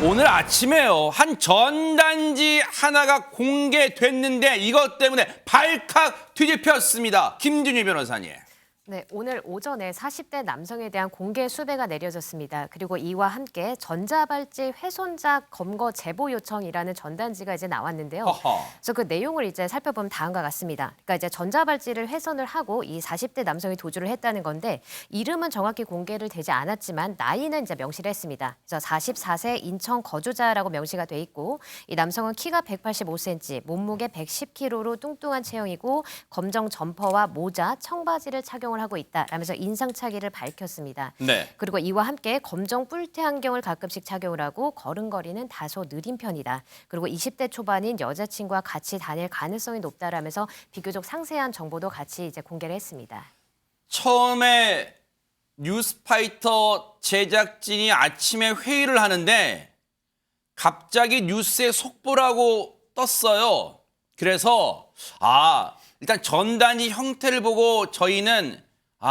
오늘 아침에요. 한 전단지 하나가 공개됐는데 이것 때문에 발칵 뒤집혔습니다. 김준희 변호사님. 네, 오늘 오전에 40대 남성에 대한 공개 수배가 내려졌습니다. 그리고 이와 함께 전자발찌 훼손자 검거 제보 요청이라는 전단지가 이제 나왔는데요. 그래서 그 내용을 이제 살펴보면 다음과 같습니다. 그러니까 이제 전자발찌를 훼손을 하고 이 40대 남성이 도주를 했다는 건데 이름은 정확히 공개를 되지 않았지만 나이는 이제 명시를 했습니다. 그래서 44세 인천 거주자라고 명시가 돼 있고 이 남성은 키가 185cm, 몸무게 110kg로 뚱뚱한 체형이고 검정 점퍼와 모자, 청바지를 착용을 하고 있다라면서 인상착의를 밝혔습니다. 네. 그리고 이와 함께 검정 뿔테 안경을 가끔씩 착용을 하고 걸음걸이는 다소 느린 편이다. 그리고 20대 초반인 여자친구와 같이 다닐 가능성이 높다라면서 비교적 상세한 정보도 같이 이제 공개를 했습니다. 처음에 뉴스파이터 제작진이 아침에 회의를 하는데 갑자기 뉴스에 속보라고 떴어요. 그래서 일단 전단지 형태를 보고 저희는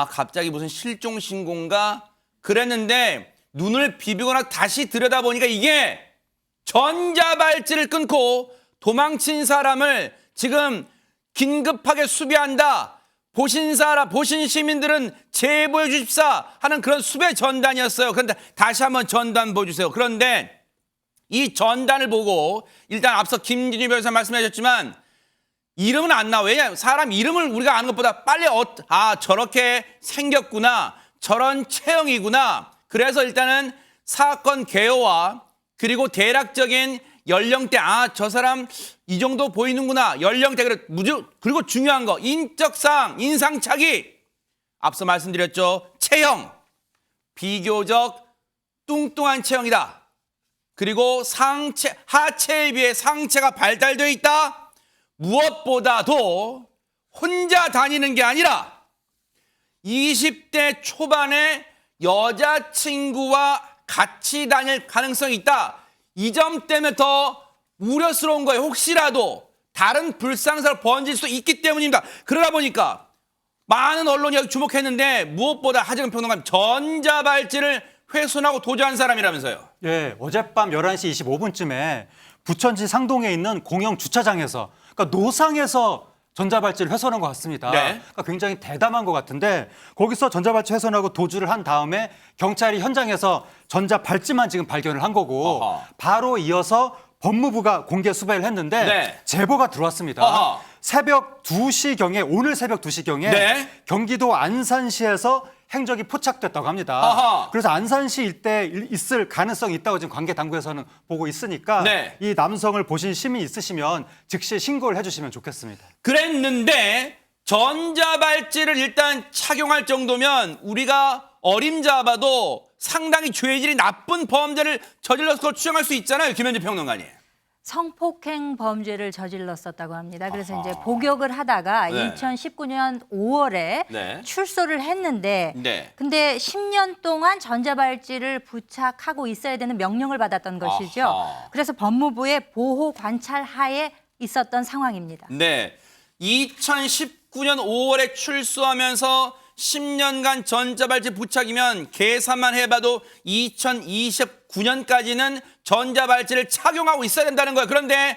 갑자기 무슨 실종 신고인가 그랬는데 눈을 비비거나 다시 들여다보니까 이게 전자발찌를 끊고 도망친 사람을 지금 긴급하게 수배한다. 보신 시민들은 제보해 주십사 하는 그런 수배 전단이었어요. 그런데 다시 한번 전단 보여주세요. 그런데 이 전단을 보고 일단 앞서 김준희 변호사 말씀하셨지만 이름은 안 나와요. 왜냐하면 사람 이름을 우리가 아는 것보다 빨리 저렇게 생겼구나. 저런 체형이구나. 그래서 일단은 사건 개요와 그리고 대략적인 연령대 저 사람 이 정도 보이는구나. 연령대 그리고 중요한 거 인적사항, 인상착의. 앞서 말씀드렸죠. 체형. 비교적 뚱뚱한 체형이다. 그리고 하체에 비해 상체가 발달되어 있다. 무엇보다도 혼자 다니는 게 아니라 20대 초반에 여자친구와 같이 다닐 가능성이 있다. 이 점 때문에 더 우려스러운 거예요. 혹시라도 다른 불상사를 번질 수 있기 때문입니다. 그러다 보니까 많은 언론이 여기 주목했는데 무엇보다 하재근 평론가님 전자발찌를 훼손하고 도주한 사람이라면서요. 예, 어젯밤 11시 25분쯤에 부천시 상동에 있는 공영 주차장에서 그러니까 노상에서 전자발찌를 훼손한 것 같습니다. 네. 그러니까 굉장히 대담한 것 같은데 거기서 전자발찌 훼손하고 도주를 한 다음에 경찰이 현장에서 전자발찌만 지금 발견을 한 거고 바로 이어서 법무부가 공개 수배를 했는데 네. 제보가 들어왔습니다. 새벽 2시경에 오늘 새벽 2시경에 네. 경기도 안산시에서 행적이 포착됐다고 합니다. 그래서 안산시 일대에 있을 가능성이 있다고 지금 관계 당국에서는 보고 있으니까 네. 이 남성을 보신 시민 있으시면 즉시 신고를 해주시면 좋겠습니다. 그랬는데 전자발찌를 일단 착용할 정도면 우리가 어림잡아도 상당히 죄질이 나쁜 범죄를 저질러서 그걸 추정할 수 있잖아요. 김현재 평론가님. 성폭행 범죄를 저질렀었다고 합니다. 그래서 이제 복역을 하다가 네. 2019년 5월에 네. 출소를 했는데 네. 근데 10년 동안 전자발찌를 부착하고 있어야 되는 명령을 받았던 것이죠. 그래서 법무부의 보호 관찰 하에 있었던 상황입니다. 네. 2019년 5월에 출소하면서 10년간 전자발찌 부착이면 계산만 해봐도 2029년까지는 전자발찌를 착용하고 있어야 된다는 거예요. 그런데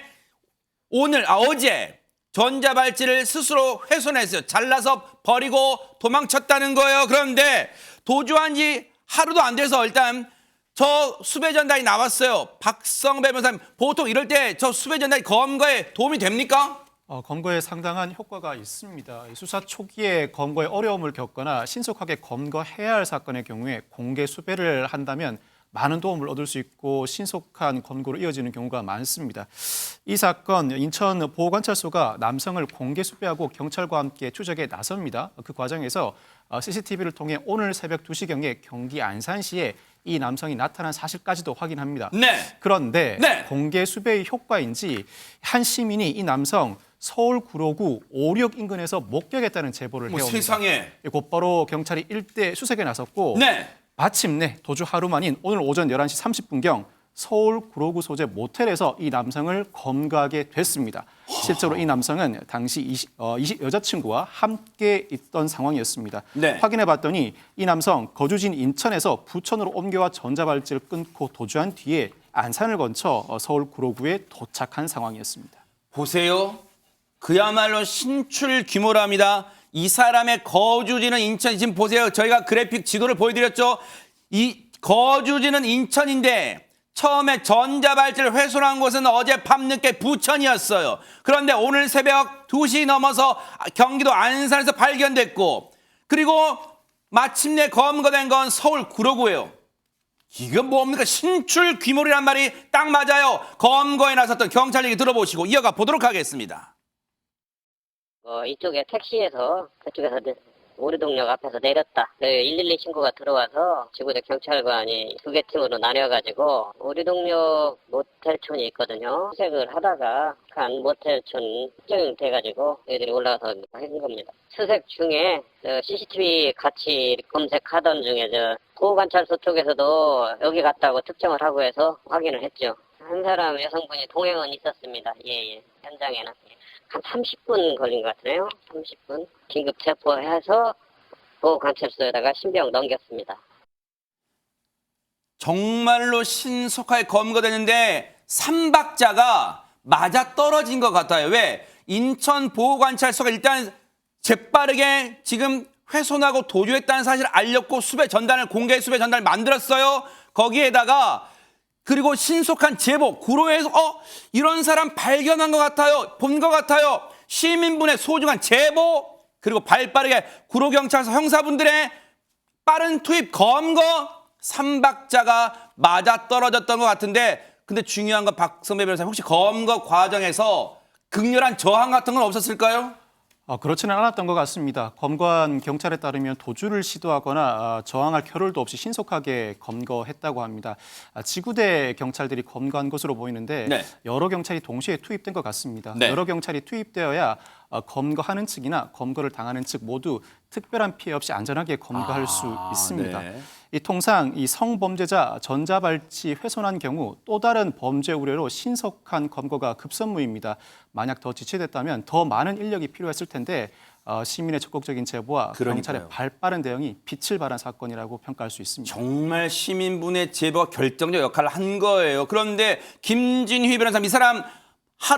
어제 전자발찌를 스스로 훼손했어요. 잘라서 버리고 도망쳤다는 거예요. 그런데 도주한 지 하루도 안 돼서 일단 저 수배전단이 나왔어요. 박성배 변호사님, 보통 이럴 때 저 수배전단이 검거에 도움이 됩니까? 검거에 상당한 효과가 있습니다. 수사 초기에 검거에 어려움을 겪거나 신속하게 검거해야 할 사건의 경우에 공개 수배를 한다면 많은 도움을 얻을 수 있고 신속한 검거로 이어지는 경우가 많습니다. 이 사건 인천보호관찰소가 남성을 공개 수배하고 경찰과 함께 추적에 나섭니다. 그 과정에서 CCTV를 통해 오늘 새벽 2시경에 경기 안산시에 이 남성이 나타난 사실까지도 확인합니다. 네. 그런데 네. 공개 수배의 효과인지 한 시민이 이 남성 서울 구로구 오륙 인근에서 목격했다는 제보를 해옵니다. 세상에. 곧바로 경찰이 일대 수색에 나섰고 네. 마침내 도주 하루 만인 오늘 오전 11시 30분경 서울 구로구 소재 모텔에서 이 남성을 검거하게 됐습니다. 실제로 이 남성은 당시 여자친구와 함께 있던 상황이었습니다. 네. 확인해봤더니 이 남성 거주지인 인천에서 부천으로 옮겨와 전자발찌를 끊고 도주한 뒤에 안산을 거쳐 서울 구로구에 도착한 상황이었습니다. 보세요. 그야말로 신출 규모랍니다. 이 사람의 거주지는 인천. 지금 보세요. 저희가 그래픽 지도를 보여드렸죠. 이 거주지는 인천인데 처음에 전자발찌를 훼손한 곳은 어제 밤늦게 부천이었어요. 그런데 오늘 새벽 2시 넘어서 경기도 안산에서 발견됐고, 그리고 마침내 검거된 건 서울 구로구예요. 이건 뭡니까? 신출 귀몰이란 말이 딱 맞아요. 검거에 나섰던 경찰 얘기 들어보시고 이어가 보도록 하겠습니다. 이쪽에 택시에서 그쪽에서 오리동역 앞에서 내렸다. 112 신고가 들어와서 지구대 경찰관이 2개 팀으로 나뉘어가지고 오리동역 모텔촌이 있거든요. 수색을 하다가 간 모텔촌 특정이 돼가지고 애들이 올라와서 한 겁니다. 수색 중에 CCTV 같이 검색하던 중에 보호관찰소 쪽에서도 여기 갔다고 특정을 하고 해서 확인을 했죠. 한 사람 여성분이 동행은 있었습니다. 예. 현장에는. 한 30분 걸린 것 같네요. 30분. 긴급 체포해서 보호관찰소에다가 신병 넘겼습니다. 정말로 신속하게 검거되는데 삼박자가 맞아떨어진 것 같아요. 왜? 인천 보호관찰소가 일단 재빠르게 지금 훼손하고 도주했다는 사실을 알렸고 공개 수배 전단을 만들었어요. 거기에다가 그리고 신속한 제보, 구로에서 이런 사람 발견한 것 같아요. 본 것 같아요. 시민분의 소중한 제보, 그리고 발빠르게 구로경찰서 형사분들의 빠른 투입 검거, 삼박자가 맞아떨어졌던 것 같은데, 근데 중요한 건 박성배 변호사님, 혹시 검거 과정에서 극렬한 저항 같은 건 없었을까요? 그렇지는 않았던 것 같습니다. 검거한 경찰에 따르면 도주를 시도하거나 저항할 겨를도 없이 신속하게 검거했다고 합니다. 지구대 경찰들이 검거한 것으로 보이는데 네. 여러 경찰이 동시에 투입된 것 같습니다. 네. 여러 경찰이 투입되어야 검거하는 측이나 검거를 당하는 측 모두 특별한 피해 없이 안전하게 검거할 수 있습니다. 네. 통상 이 성범죄자 전자발찌 훼손한 경우 또 다른 범죄 우려로 신속한 검거가 급선무입니다. 만약 더 지체됐다면 더 많은 인력이 필요했을 텐데 시민의 적극적인 제보와 그러니까요. 경찰의 발빠른 대응이 빛을 발한 사건이라고 평가할 수 있습니다. 정말 시민분의 제보가 결정적 역할을 한 거예요. 그런데 김진휘 변호사님, 이 사람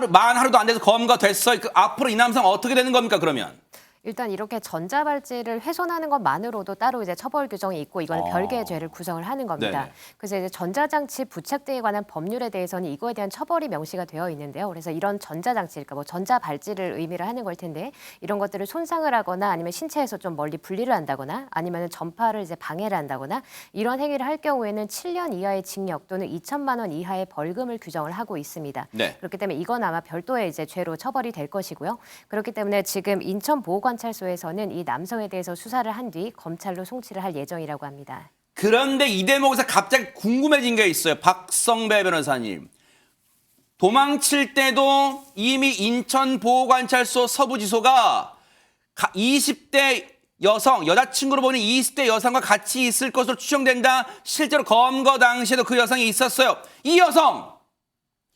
만 하루도 안 돼서 검거됐어요. 앞으로 이 남성 어떻게 되는 겁니까, 그러면? 일단 이렇게 전자발찌를 훼손하는 것만으로도 따로 이제 처벌 규정이 있고 이거는 별개의 죄를 구성을 하는 겁니다. 네네. 그래서 이제 전자장치 부착 등에 관한 법률에 대해서는 이거에 대한 처벌이 명시가 되어 있는데요. 그래서 이런 전자장치, 그러니까 뭐 전자발찌를 의미를 하는 걸 텐데 이런 것들을 손상을 하거나 아니면 신체에서 좀 멀리 분리를 한다거나 아니면 전파를 이제 방해를 한다거나 이런 행위를 할 경우에는 7년 이하의 징역 또는 2천만 원 이하의 벌금을 규정을 하고 있습니다. 네. 그렇기 때문에 이건 아마 별도의 이제 죄로 처벌이 될 것이고요. 그렇기 때문에 지금 인천보호관찰소에서는 이 남성에 대해서 수사를 한 뒤 검찰로 송치를 할 예정이라고 합니다. 그런데 이 대목에서 갑자기 궁금해진 게 있어요. 박성배 변호사님. 도망칠 때도 이미 인천보호관찰소 서부지소가 20대 여성, 여자친구로 보는 20대 여성과 같이 있을 것으로 추정된다. 실제로 검거 당시에도 그 여성이 있었어요. 이 여성,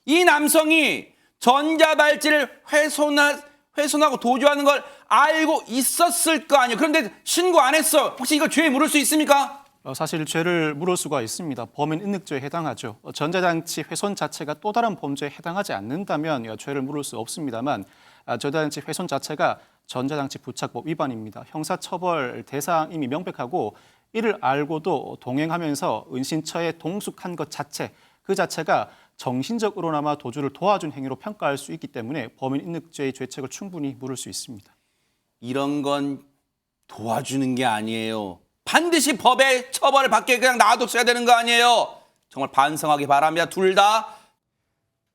이 남성이 전자발찌를 훼손하고 도주하는 걸 알고 있었을 거 아니에요. 그런데 신고 안 했어. 혹시 이거 죄에 물을 수 있습니까? 사실 죄를 물을 수가 있습니다. 범인 인늑죄에 해당하죠. 전자장치 훼손 자체가 또 다른 범죄에 해당하지 않는다면 죄를 물을 수 없습니다만 전자장치 훼손 자체가 전자장치 부착법 위반입니다. 형사처벌 대상 이미 명백하고 이를 알고도 동행하면서 은신처에 동숙한 것 자체, 그 자체가 정신적으로나마 도주를 도와준 행위로 평가할 수 있기 때문에 범인 인늑죄의 죄책을 충분히 물을 수 있습니다. 이런 건 도와주는 게 아니에요. 반드시 법의 처벌을 받게 그냥 놔뒀어야 되는 거 아니에요. 정말 반성하기 바랍니다. 둘 다.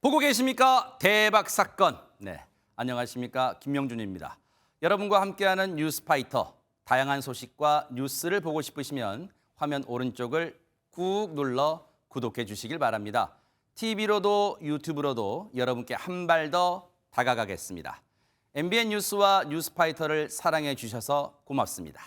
보고 계십니까? 대박 사건. 네, 안녕하십니까? 김명준입니다. 여러분과 함께하는 뉴스파이터. 다양한 소식과 뉴스를 보고 싶으시면 화면 오른쪽을 꾹 눌러 구독해 주시길 바랍니다. TV로도 유튜브로도 여러분께 한 발 더 다가가겠습니다. MBN 뉴스와 뉴스파이터를 사랑해 주셔서 고맙습니다.